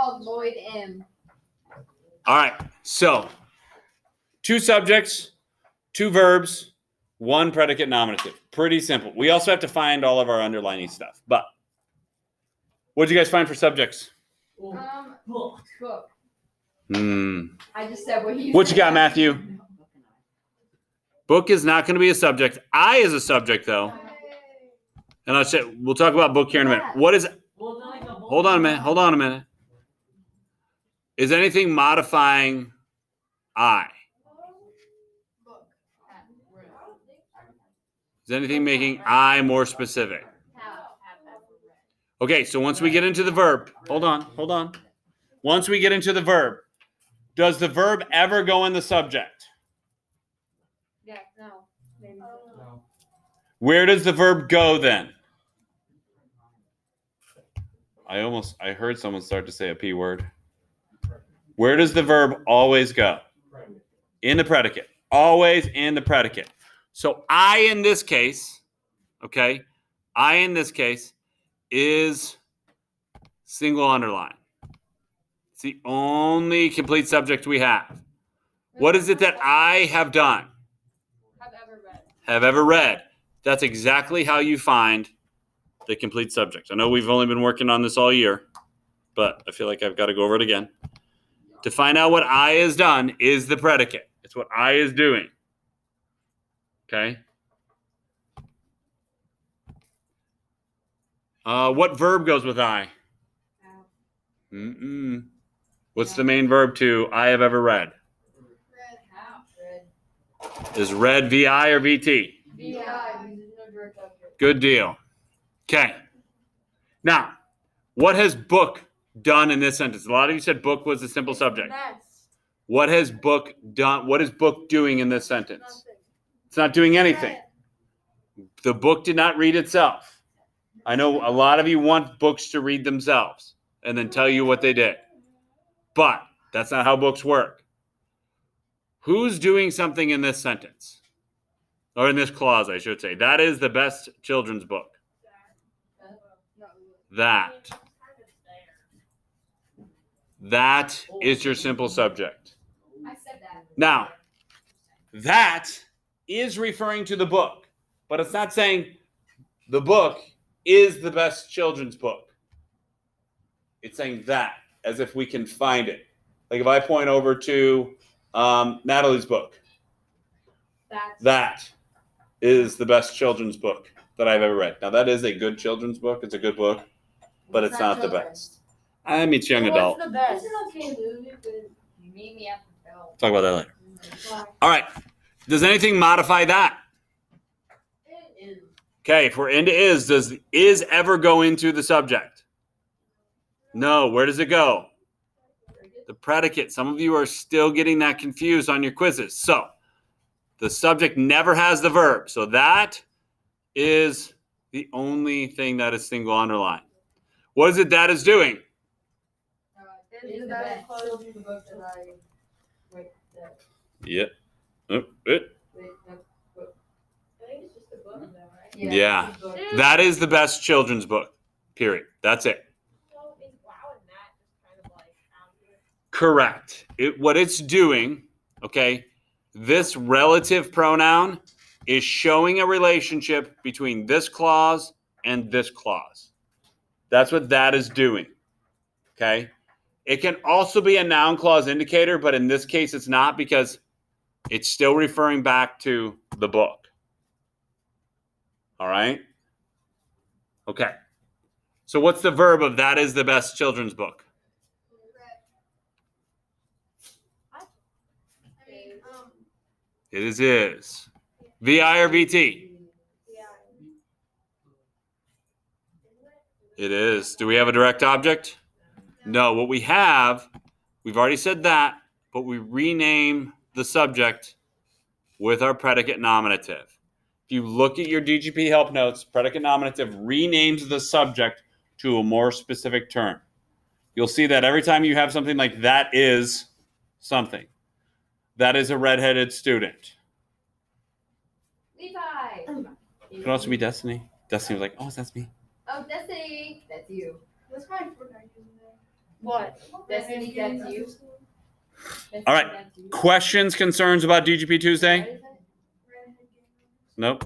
called Lloyd M. All right. So 2 subjects, 2 verbs, 1 predicate nominative. Pretty simple. We also have to find all of our underlining stuff. But what did you guys find for subjects? Book. I just said what you What you got, Matthew? Book is not going to be a subject. I is a subject, though. And we'll talk about book here in a minute. What is... Hold on a minute. Is anything modifying I? Is anything making I more specific? Okay, so once we get into the verb, hold on. Once we get into the verb, does the verb ever go in the subject? Yeah, no. Maybe. No. Where does the verb go then? I heard someone start to say a P word. Where does the verb always go? In the predicate. Always in the predicate. So I in this case, okay, I in this case is single underline. It's the only complete subject we have. What is it that I have done? Have ever read. That's exactly how you find the complete subject. I know we've only been working on this all year, but I feel like I've got to go over it again. To find out what I has done is the predicate. It's what I is doing. Okay? What verb goes with I? What's the main verb to I have ever read? Is read VI or VT? VI. Good deal. Okay. Now, what has book done in this sentence? A lot of you said book was a simple subject. What has book done? What is book doing in this sentence? It's not doing anything. The book did not read itself. I know a lot of you want books to read themselves and then tell you what they did. But that's not how books work. Who's doing something in this sentence? Or in this clause, I should say. That is the best children's book. That is your simple subject. I said that. Now, that is referring to the book, but it's not saying the book is the best children's book. It's saying that, as if we can find it. Like if I point over to Natalie's book, that is the best children's book that I've ever read. Now, that is a good children's book. It's a good book, but it's not the best. I mean, it's young adult. What's the best? It's an okay movie, but you made me have to go. Talk about that later. All right. Does anything modify that? Okay, if we're into is, does is ever go into the subject? No. Where does it go? The predicate. Some of you are still getting that confused on your quizzes. So, the subject never has the verb. So, that is the only thing that is single underline. What is it that is doing? Is that close to the book that I Yep. I think it's just a book, though, right? Yeah. That is the best children's book. Period. That's it. So is wow and that just kind of like out here? Correct. What it's doing, okay, this relative pronoun is showing a relationship between this clause and this clause. That's what that is doing. Okay? It can also be a noun clause indicator, but in this case it's not because it's still referring back to the book. All right? Okay. So what's the verb of that is the best children's book? It is. VI or VT? It is. Do we have a direct object? No. What we have, we've already said that, but we rename the subject with our predicate nominative. If you look at your DGP help notes, predicate nominative renames the subject to a more specific term. You'll see that every time you have something like that is something. That is a redheaded student. Levi. It could also be Destiny. Destiny was like, oh, that's me. Oh, Destiny. That's you. What's my Fortnite username? What? Destiny, that's you. All right. Questions, concerns about DGP Tuesday? Nope.